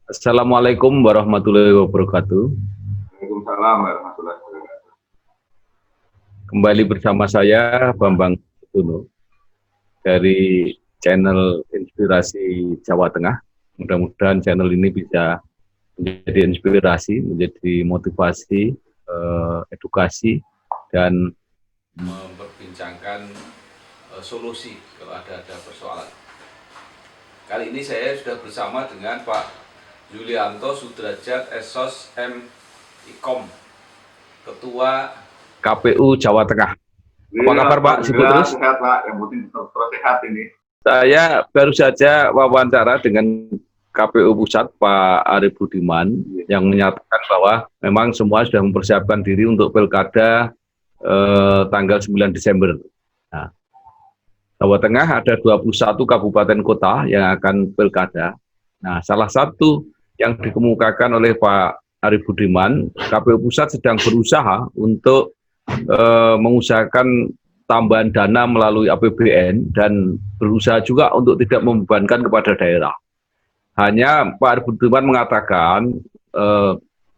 Assalamualaikum warahmatullahi wabarakatuh. Waalaikumsalam warahmatullahi wabarakatuh. Kembali bersama saya Bambang Tuno dari channel Inspirasi Jawa Tengah. Mudah-mudahan channel ini bisa menjadi inspirasi, menjadi motivasi, edukasi, dan memperbincangkan solusi kalau ada persoalan. Kali ini saya sudah bersama dengan Pak Yulianto Sudrajat Esos M. Ikom, Ketua KPU Jawa Tengah. Apa kabar Pak? Sibuk terus? Sehat Pak, yang penting terus sehat ini. Saya baru saja wawancara dengan KPU Pusat Pak Arief Budiman yang menyatakan bahwa memang semua sudah mempersiapkan diri untuk pilkada tanggal 9 Desember. Nah, Jawa Tengah ada 21 kabupaten kota yang akan pilkada. Nah, salah satu yang dikemukakan oleh Pak Arief Budiman, KPU Pusat sedang berusaha untuk mengusahakan tambahan dana melalui APBN dan berusaha juga untuk tidak membebankan kepada daerah. Hanya Pak Arief Budiman mengatakan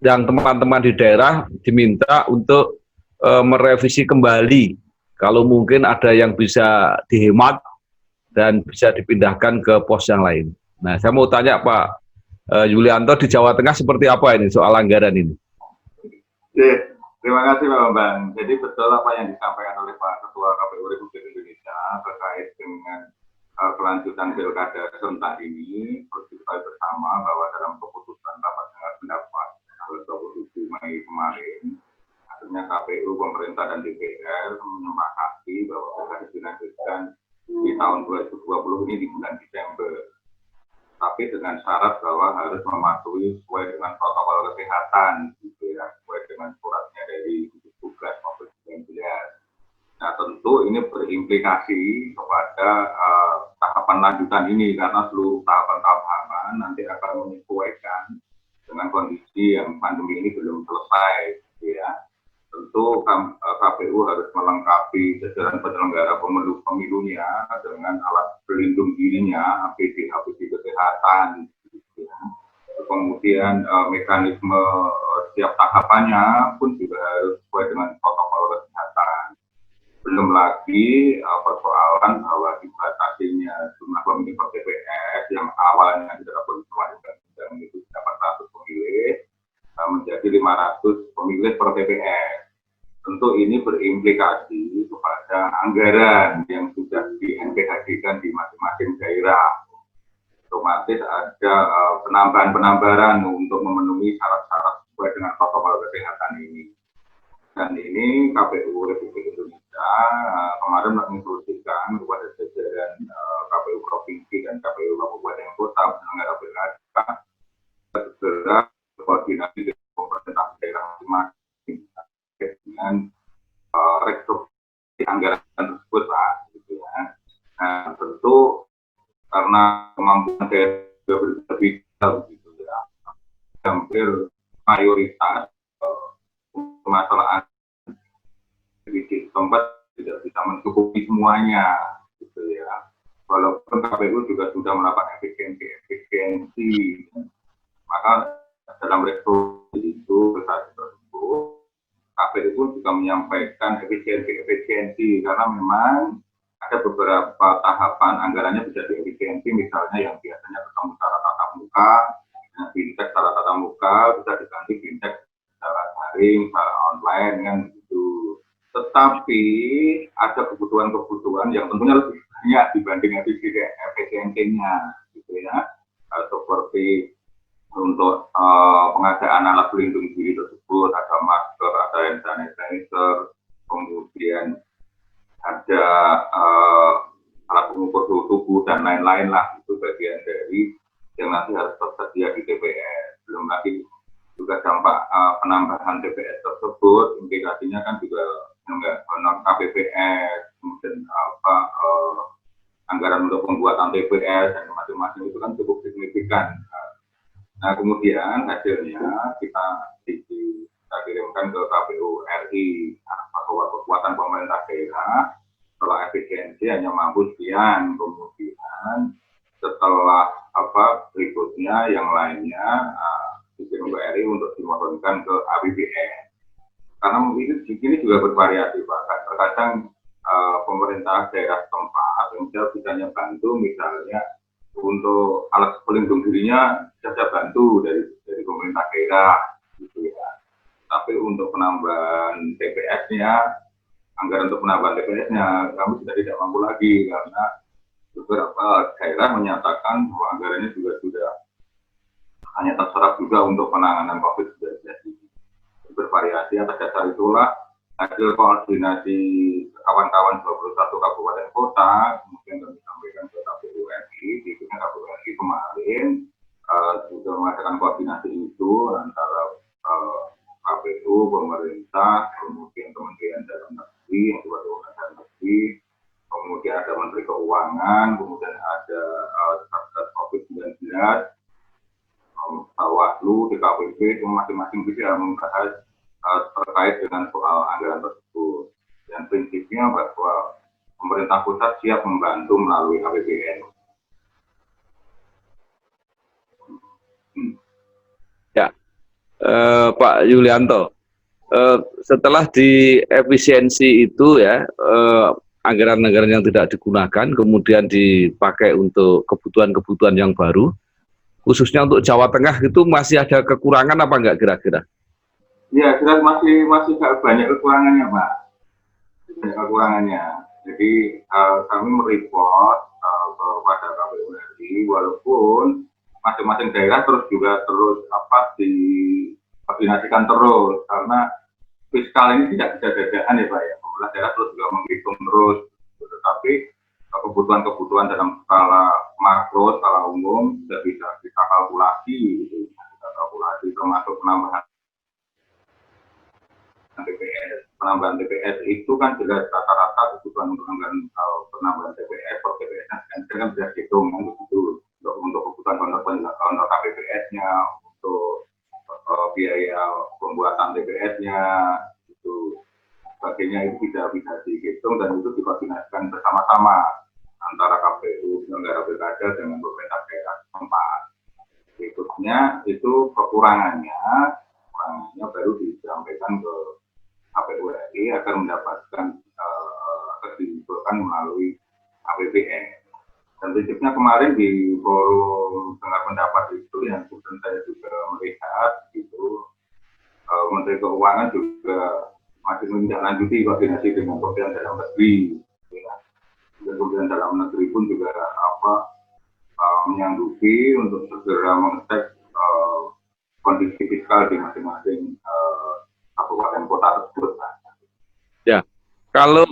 yang teman-teman di daerah diminta untuk merevisi kembali kalau mungkin ada yang bisa dihemat dan bisa dipindahkan ke pos yang lain. Nah, saya mau tanya Pak Yulianto, di Jawa Tengah seperti apa ini soal anggaran ini? Terima kasih Pak Bambang. Jadi betul apa yang disampaikan oleh Pak Ketua KPU Republik Indonesia terkait dengan kelanjutan pilkada serentak ini. Perlu diketahui bersama bahwa dalam keputusan rapat dengar pendapat tanggal 27 Mei kemarin, akhirnya KPU, pemerintah dan DPR menyepakati bahwa pilkada dilanjutkan di tahun 2020 ini di bulan Desember. Tapi dengan syarat bahwa harus mematuhi sesuai dengan protokol kesehatan, gitu ya, sesuai dengan suratnya dari gugus tugas COVID-19. Nah, tentu ini berimplikasi kepada tahapan lanjutan ini karena seluruh tahapan-tahapan nanti akan menyesuaikan dengan kondisi yang pandemi ini belum selesai, gitu ya. Tentu KPU harus melengkapi jajaran penyelenggara pemilunya dengan alat pelindung dirinya, APD kesehatan, gitu ya. Kemudian mekanisme setiap tahapannya pun juga harus sesuai dengan protokol kesehatan. Belum lagi persoalan bahwa dibatasinya jumlah pemilih per TPS yang awalnya tidak boleh undang-undang itu dapat 100 pemilih menjadi 500 pemilih per TPS. Tentu ini berimplikasi kepada anggaran yang sudah di-NPHD-kan di masing-masing daerah. Otomatis ada penambahan-penambahan untuk memenuhi syarat-syarat sesuai dengan protokol kesehatan ini. Dan ini KPU Republik Indonesia kemarin menginstruksikan kepada jajaran KPU Provinsi dan KPU Kabupaten Kota penyelenggara pilkada segera koordinasi dengan pemerintah daerah masing-masing dengan restrukturasi anggaran tersebut Pak, gitu ya. Nah, tentu karena kemampuan daerah lebih gitu ya, hampir mayoritas permasalahan di tempat tidak bisa mencukupi semuanya, gitu ya. Walaupun KPU juga sudah melakukan efisiensi, maka dalam restrukturasi itu saat tersebut KPU pun juga menyampaikan efisiensi karena memang ada beberapa tahapan anggarannya bisa diefisiensi, misalnya yang biasanya ketemu secara tatap muka, fintech secara tatap muka bisa diganti fintech secara daring, secara online kan gitu. Tetapi ada kebutuhan-kebutuhan yang tentunya lebih banyak dibanding efisiensinya, gitu ya. Seperti untuk pengadaan alat pelindung diri tersebut, ada masker, ada hand sanitizer, kemudian ada alat pengukur suhu tubuh dan lain-lain lah, itu bagian dari yang nanti harus tersedia di TPS. Belum lagi juga dampak penambahan TPS tersebut, implikasinya kan juga non KPPS, kemudian anggaran untuk pembuatan TPS dan masing-masing itu kan cukup signifikan. Nah, kemudian hasilnya kita kirimkan ke KPU RI bahwa kekuatan pemerintah daerah setelah efisiensi hanya mampu sekian, kemudian setelah berikutnya yang lainnya izin UPRI untuk dimohonkan ke APBN. Karena ini juga bervariasi Pak. Terkadang pemerintah daerah setempat yang bisa bantu misalnya untuk alat pelindung dirinya bisa bantu dari pemerintah daerah gitu ya. Tapi untuk penambahan TPS-nya, anggaran untuk penambahan TPS-nya kami sudah tidak mampu lagi karena beberapa daerah menyatakan bahwa anggarannya juga sudah hanya terserap juga untuk penanganan COVID-19. Bervariasi. Atas dasar itulah hasil koordinasi kawan-kawan 21 kabupaten kota kemudian kami sampaikan ke KPU RI, berikutnya KPU RI kemarin juga mengadakan koordinasi itu antara KPU, pemerintah, kemudian Kementerian Dalam Negeri, yang juga dalam negeri, kemudian ada Menteri Keuangan, kemudian ada Satgas COVID-19, Bawaslu, DKPP, masing-masing bisa membahas terkait dengan soal anggaran tersebut. Dan prinsipnya bahwa pemerintah pusat siap membantu melalui APBN. Ya, Pak Yulianto, setelah di efisiensi itu ya, anggaran-anggaran yang tidak digunakan kemudian dipakai untuk kebutuhan-kebutuhan yang baru, khususnya untuk Jawa Tengah itu masih ada kekurangan apa enggak kira-kira? Ya, jelas masih banyak kekurangannya, Pak. Banyak kekurangannya. Jadi kami mereport kepada KPU RI, walaupun masing-masing daerah terus dikoordinasikan terus, karena fiskal ini tidak bisa dadaan ya Pak ya. Pemerintah daerah terus juga menghitung terus, tetapi kebutuhan-kebutuhan dalam skala makro, skala umum tidak bisa kita kalkulasi, gitu. Kita kalkulasi termasuk penambahan TPS. Penambahan TPS itu kan jelas rata-rata kebutuhan untuk anggaran penambahan TPS, per TPS-nya kan bisa dihitung kan begitu. Untuk kebutuhan untuk KPPS-nya, untuk biaya pembuatan TPS-nya, itu sebagainya itu bisa dihitung dan itu dikoordinasikan bersama-sama antara KPU penyelenggara pilkada dengan pemerintah daerah setempat. Berikutnya itu kekurangannya baru disampaikan ke KPU RI agar mendapatkan diusulkan melalui APBN. Dan prinsipnya kemarin di forum dengar pendapat itu yang kemudian saya juga melihat itu Menteri Keuangan juga masih menindaklanjuti koordinasi dengan Kementerian Dalam Negeri. Ya. Dan Kementerian Dalam Negeri pun juga menyanggupi untuk segera mengecek kondisi fiskal di masing-masing kabupaten kota tersebut. Ya, kalau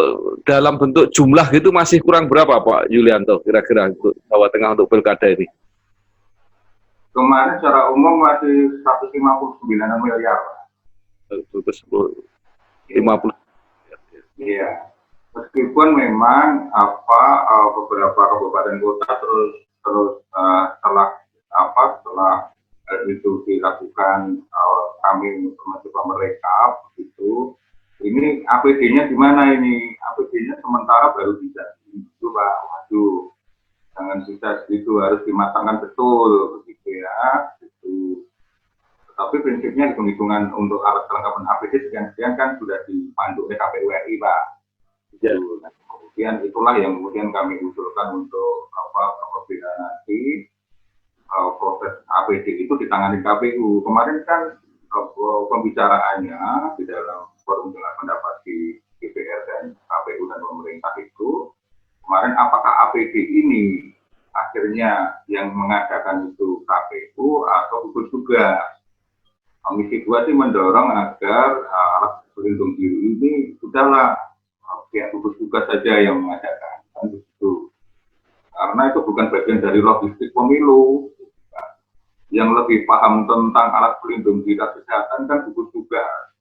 dalam bentuk jumlah itu masih kurang berapa Pak Yulianto kira-kira untuk Jawa Tengah untuk pilkada ini? Kemarin secara umum masih 159 miliar. 150. Iya. Meskipun memang beberapa kabupaten kota terus setelah itu dilakukan kami mencoba merekap itu ini APD-nya di mana ini? APD-nya sementara baru bisa itu Pak. Waduh, jangan susah itu harus dimatangkan betul begitu ya. Itu. Tapi prinsipnya hitung-hitungan untuk alat kelengkapan APD sekian-sekian kan sudah dipandu oleh KPU RI Pak. Ya. Nah, kemudian itulah yang kemudian kami usulkan untuk apabila nanti proses APD itu ditangani KPU. Kemarin kan pembicaraannya di dalam forum dengar pendapat di DPR dan KPU dan pemerintah itu kemarin apakah APD ini akhirnya yang mengadakan itu KPU atau gugus tugas. Komisi 2 sih mendorong agar alat pelindung diri ini sudahlah pihak gugus tugas saja yang mengadakan kan begitu. Karena itu bukan bagian dari logistik pemilu. Yang lebih paham tentang alat pelindung diri kesehatan kan gugus tugas.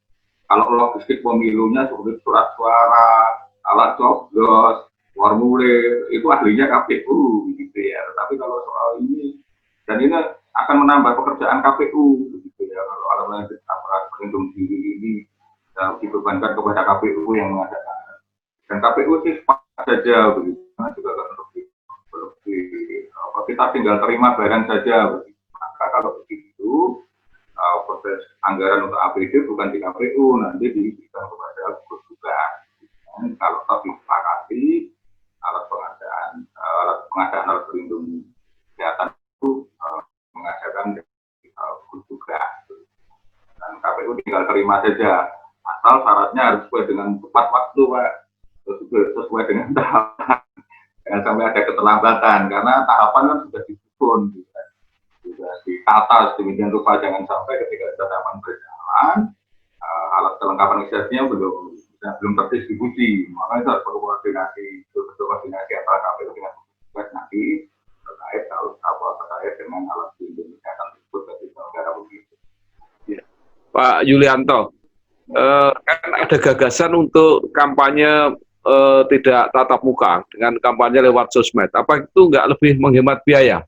Kalau logistik pemilunya seperti surat suara, alat coblos, formulir, itu ahlinya KPU gitu ya. Tapi kalau soal ini, dan ini akan menambah pekerjaan KPU gitu ya. Kalau alat pelindung diri ini dibebankan kepada KPU yang mengadakan. Dan KPU sih sepakat saja begitu. Karena juga kan lebih kita tinggal terima barang saja. Maka kalau begitu, proses anggaran untuk APD bukan di KPU, nanti diberikan kepada gugus tugas. Kalau toh disepakati alat pengadaan alat pelindung kesehatan itu mengadakan gugus tugas. Dan KPU tinggal terima saja, asal syaratnya harus sesuai dengan tepat waktu, Pak, sesuai dengan tahapan. Jangan sampai ada keterlambatan, karena tahapan kan sudah disusun, sudah ditata sedemikian rupa, jangan sampai ketika tahapan berjalan, alat kelengkapan legislasinya belum terdistribusi. Makanya itu harus perlu koordinasi, betul koordinasi antara KPU dengan tugas nanti terkait dengan alat pelindung kesehatan tersebut bagi penyelenggara pemilu. Pak Yulianto, kan ada gagasan untuk kampanye tidak tatap muka dengan kampanye lewat sosmed. Apa itu nggak lebih menghemat biaya?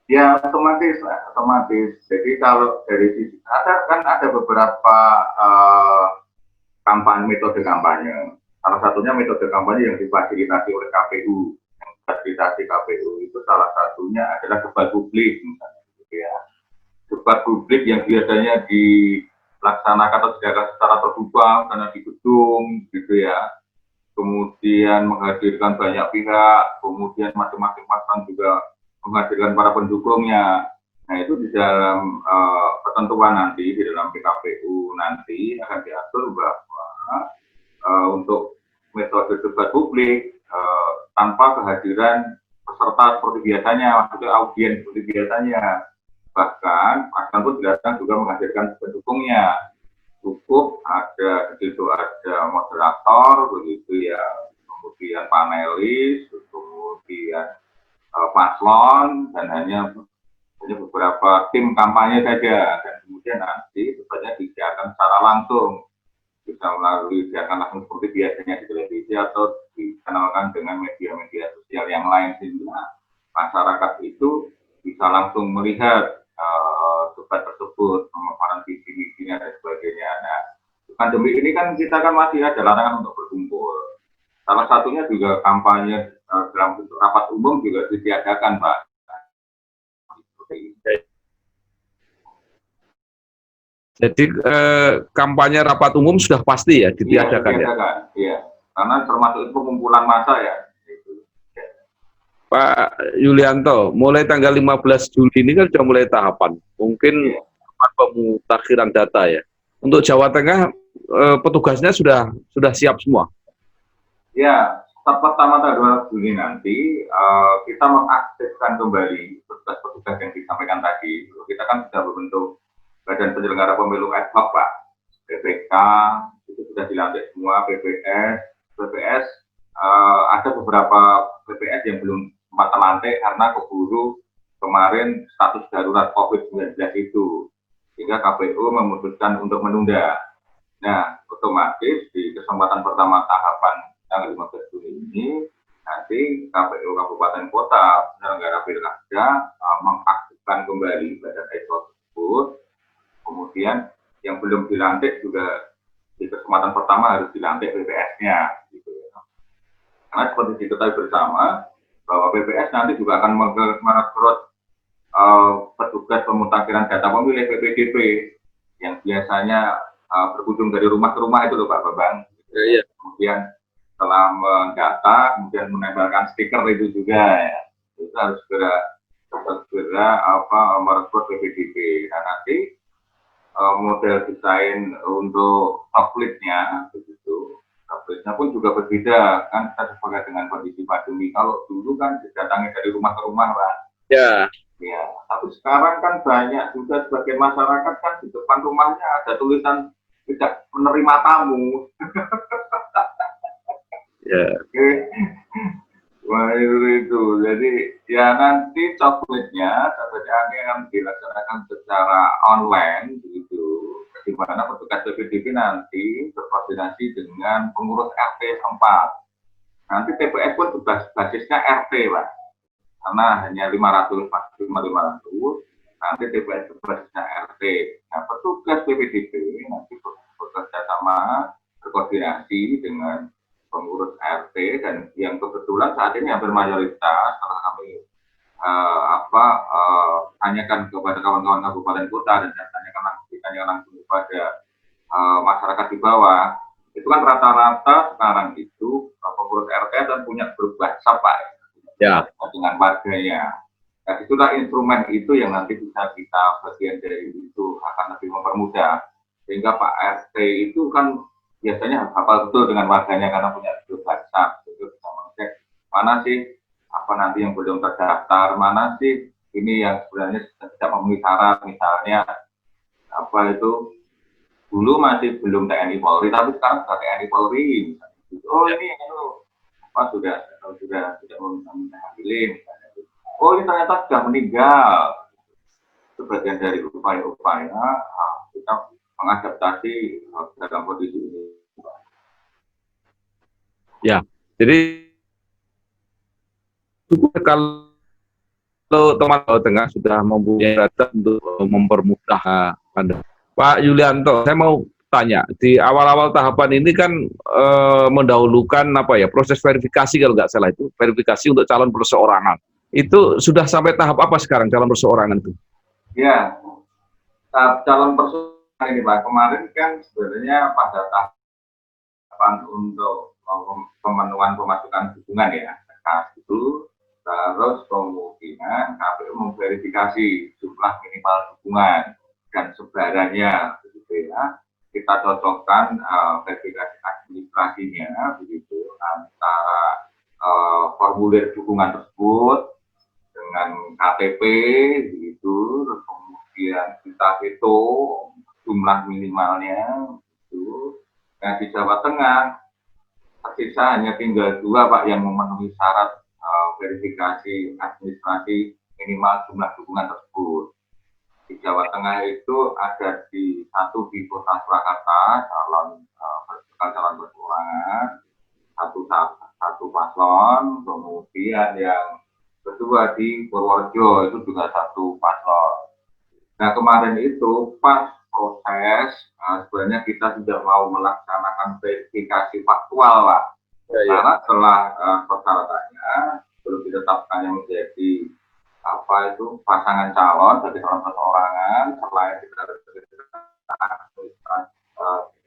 Ya otomatis. Jadi kalau dari sisi ada beberapa metode kampanye. Salah satunya metode kampanye yang difasilitasi oleh KPU. Yang difasilitasi KPU itu salah satunya adalah debat publik, misalnya, gitu ya. Debat publik yang biasanya dilaksanakan atau diadakan secara terbuka karena di gedung, gitu ya. Kemudian menghadirkan banyak pihak, kemudian masing-masing pasangan juga menghadirkan para pendukungnya. Nah, itu di dalam ketentuan nanti, di dalam PKPU nanti akan diatur bahwa untuk metode debat publik tanpa kehadiran peserta seperti biasanya, maksudnya audiens seperti biasanya. Bahkan pasangan pun dilarang juga menghadirkan pendukungnya. Cukup ada moderator, begitu ya, kemudian panelis, kemudian paslon, dan hanya beberapa tim kampanye saja, dan kemudian nanti debatnya disiarkan secara langsung, bisa melalui siaran langsung seperti biasanya di televisi atau dikenalkan dengan media-media sosial yang lain, sehingga masyarakat itu bisa langsung melihat debat tersebut, pemaparan visi-visinya dan sebagainya. Nah, pandemi ini kan kita kan masih ada larangan untuk berkumpul. Salah satunya juga kampanye dalam bentuk rapat umum juga ditiadakan, Pak. Jadi kampanye rapat umum sudah pasti ya ditiadakan, ya? Iya, karena termasuk itu pengumpulan massa ya. Pak Yulianto, mulai tanggal 15 Juli ini kan sudah mulai tahapan, mungkin pemutakhiran data ya. Untuk Jawa Tengah, petugasnya sudah siap semua? Ya, pertama tanggal 12 Juli nanti kita mengaktifkan kembali petugas-petugas yang disampaikan tadi. Kita kan sudah berbentuk Badan Penyelenggara Pemilu ad hoc, Pak. BPK itu sudah dilantik semua, BPS ada beberapa BPS yang belum sempat terlantik karena keburu kemarin status darurat COVID-19 itu, sehingga KPU memutuskan untuk menunda. Nah, otomatis di kesempatan pertama tahapan tanggal 15 Juli ini, nanti KPU Kabupaten Kota penyelenggara pilkada mengaktifkan kembali badan ad hoc tersebut. Kemudian yang belum dilantik juga di kesempatan pertama harus dilantik BPS-nya, gitu ya. Karena seperti diketahui bersama bahwa BPS nanti juga akan merekrut petugas pemutakhiran data pemilih PPDP yang biasanya berkunjung dari rumah ke rumah itu loh, Pak Bambang. Iya. Kemudian setelah mendata, kemudian menempelkan stiker itu juga ya. Itu harus segera merekrut PPDP. Nah, nanti model desain untuk tabletnya begitu. Tabletnya pun juga berbeda, kan kita sepakat dengan kondisi pandemi. Kalau dulu kan didatangi dari rumah ke rumah, Pak. Ya. Ya, tapi sekarang kan banyak juga sebagai masyarakat kan di depan rumahnya ada tulisan tidak menerima tamu. Ya. Oke. Wah, itu. Jadi ya nanti tabletnya akan dilaksanakan secara online begitu. Di mana petugas PPDP nanti berkoordinasi dengan pengurus RT setempat. Nanti TPS pun basisnya RT, Pak. Karena hanya 500, maksimal 500. Nanti TPS basisnya RT. Nah, petugas PPDP nanti bekerja sama, berkoordinasi dengan pengurus RT, dan yang kebetulan saat ini hampir mayoritas, karena kami tanyakan kepada kawan-kawan kabupaten kota dan tanyakan langsung kepada masyarakat di bawah, itu kan rata-rata sekarang itu pengurus RT dan punya grup WhatsApp Pak Ya. dengan warganya. Nah, itulah instrumen itu yang nanti bisa kita bagian dari itu akan lebih mempermudah, sehingga Pak RT itu kan biasanya hafal betul dengan warganya karena punya grup WhatsApp, itu bisa mengecek mana sih nanti yang belum terdaftar, mana sih ini yang sebenarnya tidak memenuhi syarat, misalnya dulu masih belum TNI Polri tapi sekarang sudah TNI Polri, ini sudah meminta pilih misalnya. Ini ternyata sudah meninggal. Itu bagian dari upaya-upaya kita mengadaptasi dalam kondisi ini. Ya, jadi kalau teman Jawa Tengah sudah mempunyai data untuk mempermudah Anda. Pak Yulianto, saya mau tanya, di awal-awal tahapan ini kan mendahulukan proses verifikasi kalau nggak salah itu, verifikasi untuk calon perseorangan. Itu sudah sampai tahap apa sekarang calon perseorangan itu? Ya, tahap calon perseorangan ini Pak, kemarin kan sebenarnya pada tahapan untuk pemenuhan pemasukan dukungan ya, itu terus kemudian KPU memverifikasi jumlah minimal dukungan dan sebarannya, begitu ya. Kita cocokkan verifikasi administrasinya, begitu, antara formulir dukungan tersebut dengan KTP, begitu, terus kemudian kita hitung jumlah minimalnya, begitu. Nah, di Jawa Tengah tersisa hanya tinggal 2 Pak yang memenuhi syarat verifikasi administrasi minimal jumlah dukungan tersebut. Di Jawa Tengah itu ada satu di Kota Surakarta, calon perseorangan, satu paslon, kemudian yang kedua di Purworejo itu juga satu paslon. Nah, kemarin itu pas proses sebenarnya kita sudah mau melaksanakan verifikasi faktual Pak. Karena setelah persyaratannya belum ditetapkannya menjadi pasangan calon dari calon perseorangan, selain kita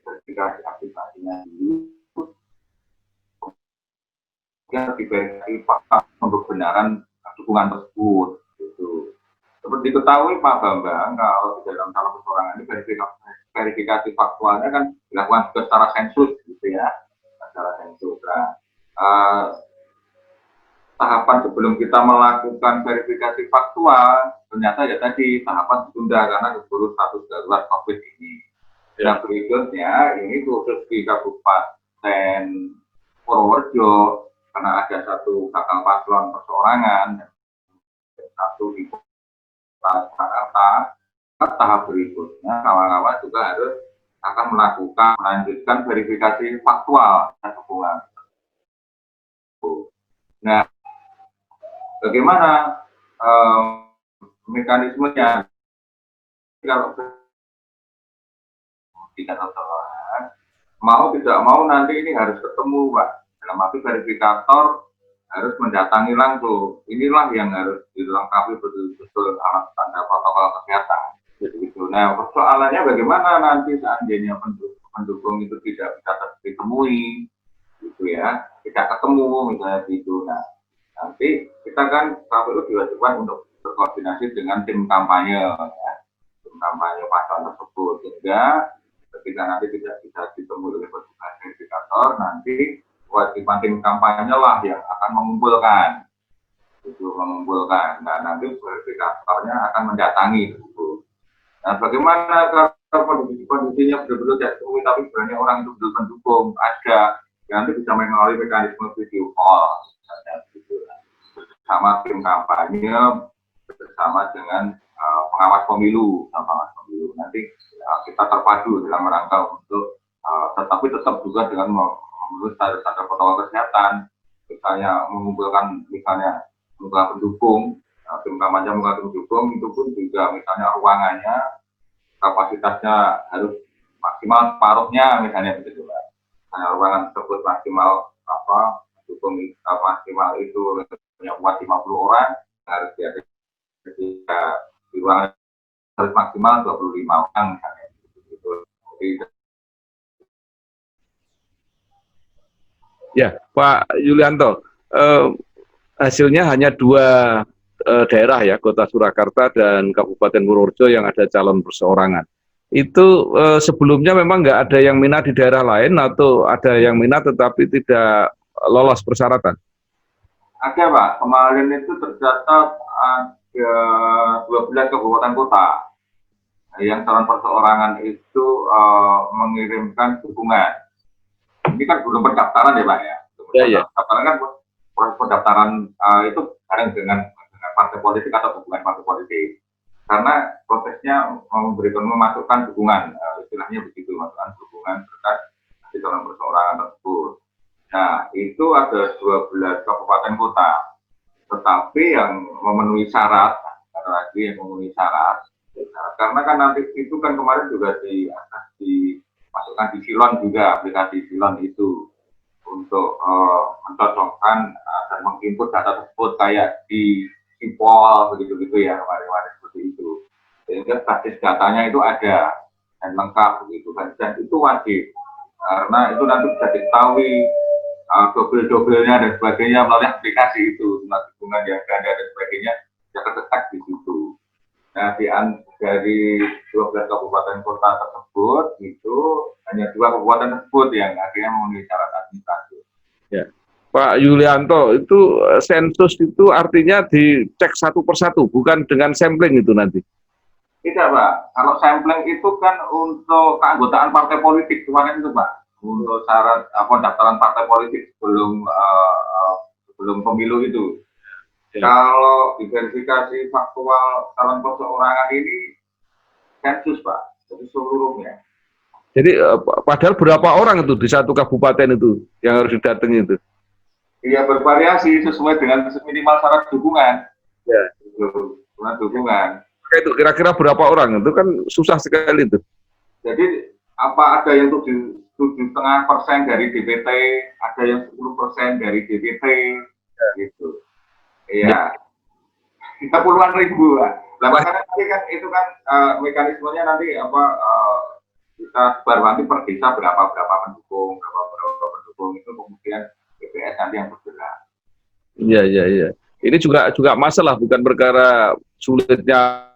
verifikasi aplikasinya dulu, yang diverifikasi fakta kebenaran dukungan tersebut. Gitu. Seperti diketahui Pak Bambang, kalau di dalam calon perseorangan ini verifikasi faktualnya kan dilakukan secara sensus, gitu ya, secara sensus. Tahapan sebelum kita melakukan verifikasi faktual, ternyata ya tadi tahapan ditunda karena keburu status darurat COVID ini. Nah, berikutnya ini khusus di Kabupaten Purworejo, karena ada satu bakal paslon perseorangan dan satu di Kota Jakarta. Tahap berikutnya kawan-kawan juga harus akan melanjutkan verifikasi faktual dukungan. Nah, bagaimana mekanismenya? Kalau tidak terserah, mau tidak mau nanti ini harus ketemu Pak. Dalam arti verifikator harus mendatangi langsung. Inilah yang harus dilengkapi betul-betul alat tanda protokol kesehatan. Gitu. Nah, persoalannya bagaimana nanti seandainya pendukung itu tidak bisa ditemui, gitu ya, tidak ketemu misalnya gitu. Nah, nanti kita kan KPU diwajibkan untuk berkoordinasi dengan tim kampanye, ya, tim kampanye paslon tersebut, sehingga ketika nanti tidak bisa ditemui oleh petugas verifikator, nanti kewajiban tim kampanye lah yang akan mengumpulkan. Nah, nanti verifikatornya akan mendatangi. Gitu. Nah, bagaimana kalau kondisinya betul-betul tidak ditemui, tapi sebenarnya orang itu betul pendukung, ada, nanti bisa melalui mekanisme video call, gitu. Bersama tim kampanye, bersama dengan pengawas pemilu, nanti kita terpadu dalam rangka untuk tetapi tetap juga dengan memenuhi standar protokol kesehatan, misalnya mengumpulkan pendukung, tim kampanye mengumpulkan pendukung, itu pun juga misalnya ruangannya kapasitasnya harus maksimal separuhnya misalnya begitu Pak. Nah, ruangan tersebut maksimal pendukung maksimal itu punya kuat 50 orang, harus diada ketika di ruangan harus maksimal 25 orang misalnya. Jadi, Ya, Pak Yulianto, hasilnya hanya dua daerah ya, Kota Surakarta dan Kabupaten Purworejo yang ada calon perseorangan. Itu sebelumnya memang nggak ada yang minat di daerah lain atau ada yang minat tetapi tidak lolos persyaratan? ada Pak, kemarin itu tercatat ada 12 kabupaten kota yang calon perseorangan itu mengirimkan dukungan. Ini kan belum pendaftaran ya Pak ya. Pendaftaran kan proses pendaftaran itu bareng dengan partai politik atau hubungan partai politik. Karena prosesnya memasukkan dukungan, istilahnya begitu, masukkan dukungan terkait di calon perseorangan tersebut. Nah, itu ada 12 kabupaten kota, tetapi yang memenuhi syarat, ada lagi yang memenuhi syarat, karena kan nanti itu kan kemarin juga dimasukkan di Silon juga, aplikasi Silon itu untuk mencocokkan dan menginput data tersebut kayak di Sipol begitu-begitu ya, kemarin seperti itu. Sehingga basis datanya itu ada dan lengkap begitu kan, dan itu wajib karena itu nanti bisa diketahui dobel-dobelnya dan sebagainya melalui aplikasi itu, jumlah dukungan yang ada dan sebagainya bisa terdetek di situ. Nah, dari 12 kabupaten kota tersebut itu hanya 2 kabupaten tersebut yang akhirnya memenuhi syarat administrasi. Ya. Pak Yulianto, itu sensus itu artinya dicek satu persatu, bukan dengan sampling itu nanti? Tidak Pak, kalau sampling itu kan untuk keanggotaan partai politik kemarin itu Pak, untuk syarat pendaftaran partai politik sebelum pemilu itu. Ya. Kalau diverifikasi faktual calon perseorangan ini sensus Pak, jadi seluruhnya. Jadi padahal berapa orang itu di satu kabupaten itu yang harus didatangi itu? Iya, bervariasi sesuai dengan minimal syarat dukungan. Ya. Dukungan. Itu kira-kira berapa orang? Itu kan susah sekali itu. Jadi ada yang 7,5% dari DPT, ada yang 10% dari DPT, gitu. Iya. Kita puluhan ribu lah. Makanya nanti kan itu kan mekanismenya nanti kita berwanti per desa berapa pendukung itu kemudian BPS nanti yang bergerak. Iya. Ini juga masalah, bukan perkara sulitnya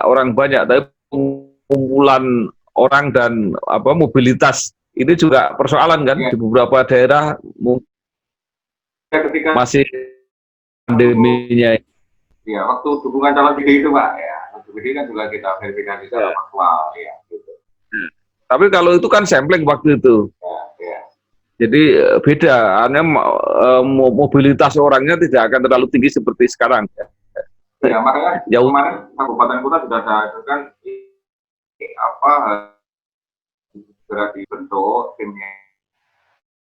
orang banyak, tapi kumpulan orang dan mobilitas ini juga persoalan kan. Di beberapa daerah masih pandeminya. Iya, waktu dukungan calon PD itu Pak ya, PD kan juga kita verifikasi secara faktual ya. Gitu. Tapi kalau itu kan sampling waktu itu. Ya. Jadi beda, hanya mobilitas orangnya tidak akan terlalu tinggi seperti sekarang. Ya, makanya kemarin kabupaten kota sudah kan segera dibentuk timnya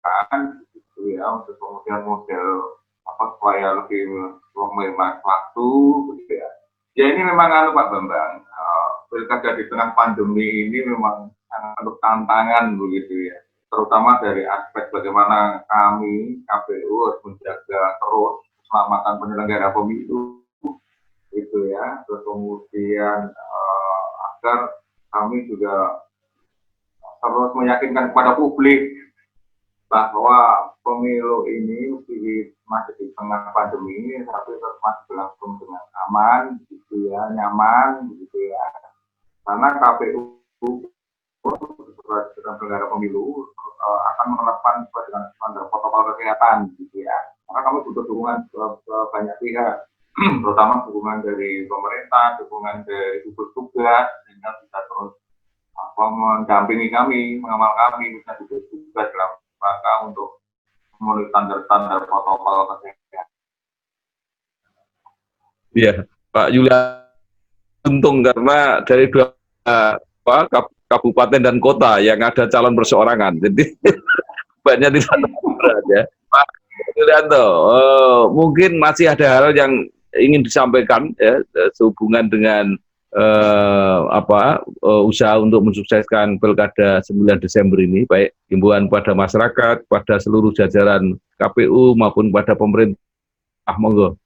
kan gitu ya, untuk kemudian model supaya lebih menghemat waktu gitu ya. Ya ini memang Pak Bambang, pilkada di tengah pandemi ini memang sangat tantangan begitu ya. Terutama dari aspek bagaimana kami KPU harus menjaga terus keselamatan penyelenggara pemilu gitu ya. Terus kemudian agar kami juga terus meyakinkan kepada publik bahwa pemilu ini masih di tengah pandemi tapi tetap masih berlangsung dengan aman gitu ya, nyaman gitu ya. Karena KPU penyelenggara pemilu akan menerapkan sesuai dengan standar protokol kesehatan gitu ya. Karena kami butuh dukungan banyak pihak, terutama dukungan dari pemerintah, dukungan dari gugus tugas sehingga bisa terus mendampingi kami, mengawal kami, bisa gugus tugas dalam rangka untuk memenuhi standar-standar protokol kesehatan. Iya, Pak Yulianto untung karena dari dua kabupaten dan kota yang ada calon perseorangan, jadi banyak tidak berat ya. Pak Yulianto, mungkin masih ada hal yang ingin disampaikan ya sehubungan dengan usaha untuk mensukseskan Pilkada 9 Desember ini, baik himbauan pada masyarakat, pada seluruh jajaran KPU maupun pada pemerintah, monggo.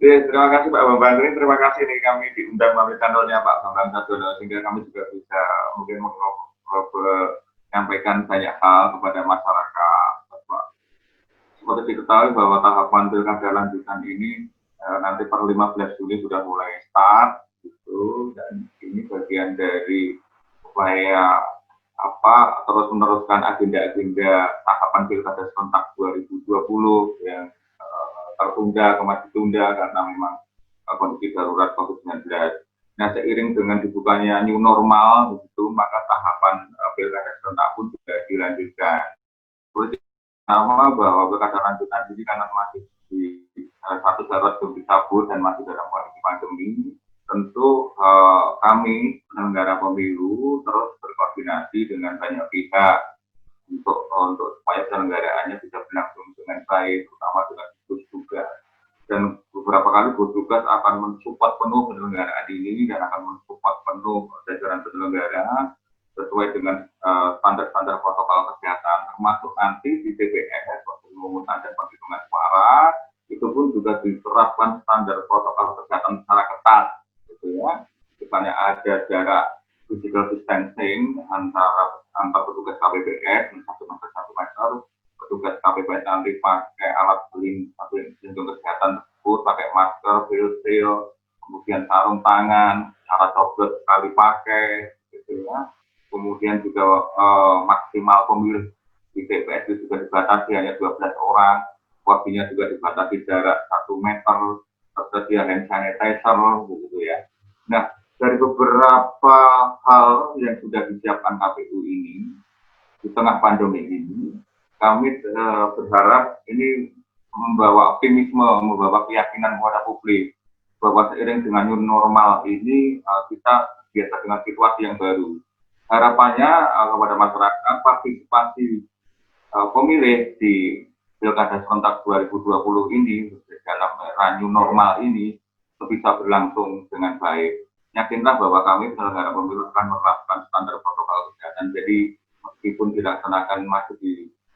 Terima kasih Pak Bambang. Terima kasih nih kami diundang melalui channelnya Pak Bambang Sadono sehingga kami juga bisa mungkin menyampaikan banyak hal kepada masyarakat. Seperti diketahui bahwa tahapan pilkada lanjutan ini nanti per 15 Juli sudah mulai start, gitu, dan ini bagian dari upaya terus meneruskan agenda-agenda tahapan pilkada serentak 2020 yang tertunda, masih ditunda karena memang kondisi darurat COVID-19. Nah, seiring dengan dibukanya new normal, begitu, maka tahapan pilkada serentak pun juga dilanjutkan. Pertama bahwa pilkada lanjutan ini karena masih di satu darurat belum dicabut dan masih dalam kondisi pandemi, tentu kami penyelenggara pemilu terus berkoordinasi dengan banyak pihak untuk supaya penyelenggaraannya bisa berlangsung dengan baik, terutama dengan gugus tugas. Dan beberapa kali gugus tugas akan mensupport penuh penyelenggaraan ini dan akan mensupport penuh jajaran penyelenggara sesuai dengan standar-standar protokol kesehatan, termasuk nanti di TPS pemungutan dan penghitungan suara itu pun juga diterapkan standar protokol kesehatan secara ketat, gitu ya. Misalnya ada jarak physical distancing antar petugas KPPS 1 meter 1 meter, petugas KPPS nanti pakai alat pelindung kesehatan tersebut, pakai masker, face shield, kemudian sarung tangan, cara coblos sekali pakai, gitu ya. Kemudian juga maksimal pemilih di TPS itu juga dibatasi hanya 12 orang, waktunya juga dibatasi jarak 1 meter, tersedia hand sanitizer, begitu ya. Nah, dari beberapa hal yang sudah disiapkan KPU ini di tengah pandemi ini, kami berharap ini membawa optimisme, membawa keyakinan kepada publik bahwa seiring dengan new normal ini kita biasa dengan situasi yang baru. Harapannya kepada masyarakat partisipasi pemilih di Pilkada serentak 2020 ini dalam era new normal ini bisa berlangsung dengan baik. Yakinlah bahwa kami penyelenggara pemilu akan menerapkan standar protokol kesehatan. Jadi meskipun dilaksanakan masih di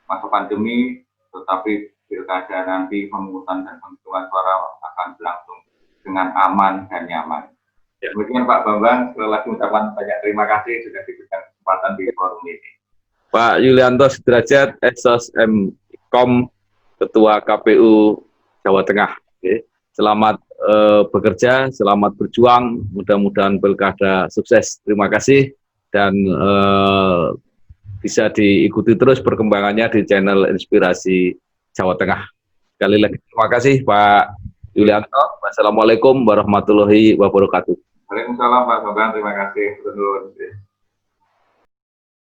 masa pandemi, tetapi pilkada nanti pemungutan dan penghitungan suara akan berlangsung dengan aman dan nyaman. Ya. Demikian Pak Bambang, sekali lagi ucapan banyak terima kasih sudah diberikan kesempatan di forum ini. Pak Yulianto Sudrajat, Eksos MKOM, Ketua KPU Jawa Tengah. Oke. Selamat bekerja, selamat berjuang, mudah-mudahan pilkada sukses. Terima kasih dan bisa diikuti terus perkembangannya di channel Inspirasi Jawa Tengah. Sekali lagi terima kasih Pak Yulianto. Wassalamualaikum warahmatullahi wabarakatuh. Waalaikumsalam Pak Bambang, terima kasih.